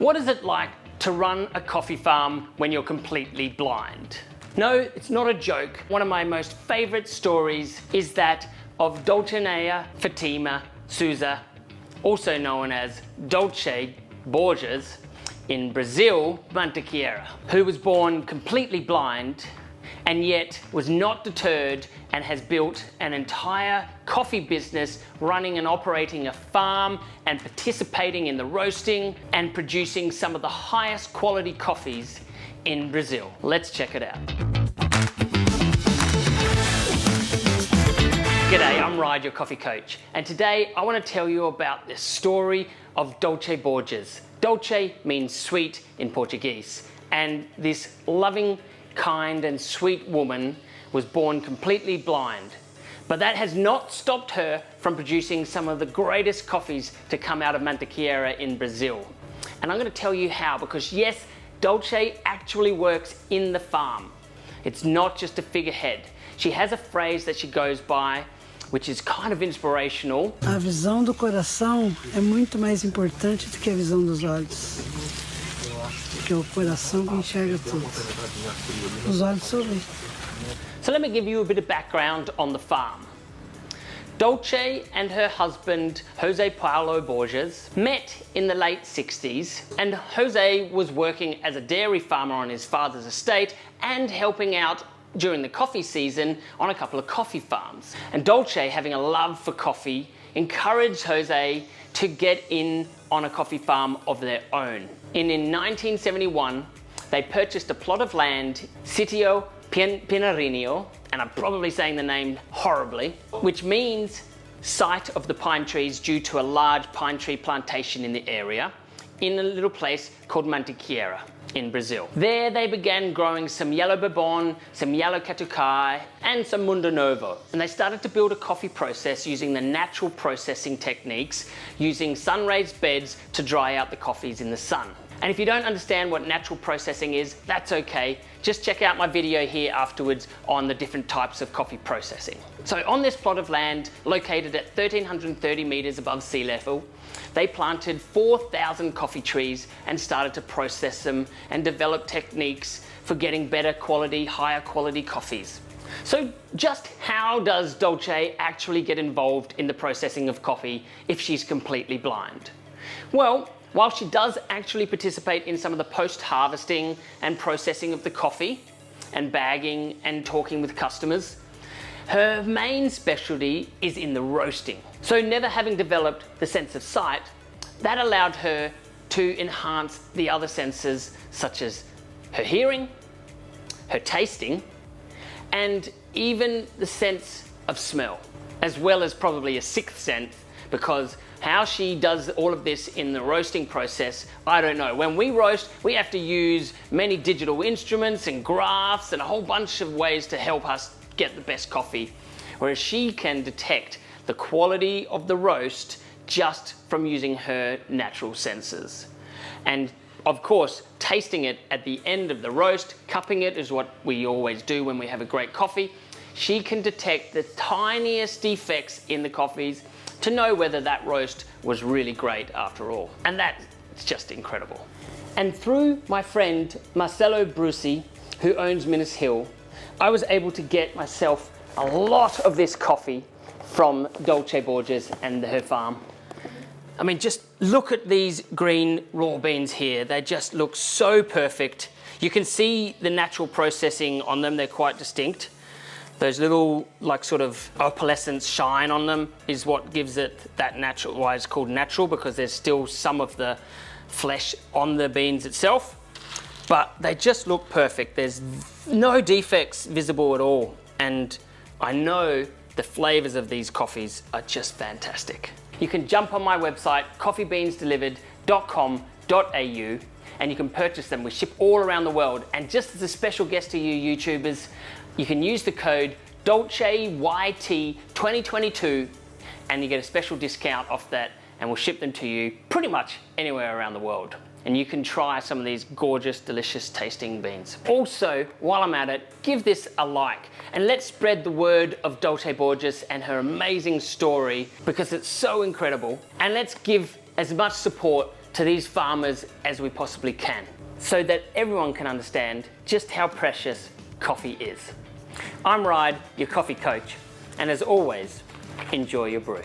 What is it like to run a coffee farm when you're completely blind? No, it's not a joke. One of my most favorite stories is that of Dulcinea Fatima Souza, also known as Dulce Borges, in Brazil, Mantiqueira, who was born completely blind and yet was not deterred and has built an entire coffee business, running and operating a farm and participating in the roasting and producing some of the highest quality coffees in Brazil. Let's check it out. G'day, I'm Ride, your coffee coach, and today I want to tell you about the story of Dulce Borges. Dulce means sweet in Portuguese, and this loving, kind and sweet woman was born completely blind. But that has not stopped her from producing some of the greatest coffees to come out of Mantiqueira in Brazil. And I'm going to tell you how, because yes, Dulce actually works in the farm. It's not just a figurehead. She has a phrase that she goes by, which is kind of inspirational. A visão do coração é muito mais importante do que a visão dos olhos. Porque é o coração que enxerga tudo. Os olhos só veem. So let me give you a bit of background on the farm. Dulce and her husband, Jose Paulo Borges, met in the late 60s, and Jose was working as a dairy farmer on his father's estate and helping out during the coffee season on a couple of coffee farms. And Dulce, having a love for coffee, encouraged Jose to get in on a coffee farm of their own. In 1971, they purchased a plot of land, Sitio Pinarinho, and I'm probably saying the name horribly, which means site of the pine trees due to a large pine tree plantation in the area, in a little place called Mantiqueira in Brazil. There they began growing some yellow bourbon, some yellow catucai, and some mundo novo. And they started to build a coffee process using the natural processing techniques, using sun-raised beds to dry out the coffees in the sun. And if you don't understand what natural processing is, that's okay. Just check out my video here afterwards on the different types of coffee processing. So on this plot of land, located at 1,330 meters above sea level, they planted 4,000 coffee trees and started to process them and develop techniques for getting better quality, higher quality coffees. So just how does Dulce actually get involved in the processing of coffee if she's completely blind? Well, while she does actually participate in some of the post-harvesting and processing of the coffee and bagging and talking with customers, her main specialty is in the roasting. So never having developed the sense of sight, that allowed her to enhance the other senses such as her hearing, her tasting, and even the sense of smell, as well as probably a sixth sense, because how she does all of this in the roasting process, I don't know. When we roast, we have to use many digital instruments and graphs and a whole bunch of ways to help us get the best coffee, whereas she can detect the quality of the roast just from using her natural senses. And of course, tasting it at the end of the roast, cupping it is what we always do when we have a great coffee. She can detect the tiniest defects in the coffees to know whether that roast was really great after all. And that's just incredible. And through my friend Marcelo Brusi, who owns Minas Hill, I was able to get myself a lot of this coffee from Dulce Borges and her farm. I mean, just look at these green raw beans here. They just look so perfect. You can see the natural processing on them. They're quite distinct. Those little, like, sort of opalescent shine on them is what gives it that natural, why it's called natural, because there's still some of the flesh on the beans itself, but they just look perfect. There's no defects visible at all. And I know the flavors of these coffees are just fantastic. You can jump on my website, coffeebeansdelivered.com.au, and you can purchase them. We ship all around the world. And just as a special guest to you YouTubers, you can use the code DulceYT2022 and you get a special discount off that, and we'll ship them to you pretty much anywhere around the world. And you can try some of these gorgeous, delicious tasting beans. Also, while I'm at it, give this a like and let's spread the word of Dulce Borges and her amazing story, because it's so incredible. And let's give as much support to these farmers as we possibly can, so that everyone can understand just how precious coffee is. I'm Ride, your coffee coach, and as always, enjoy your brew.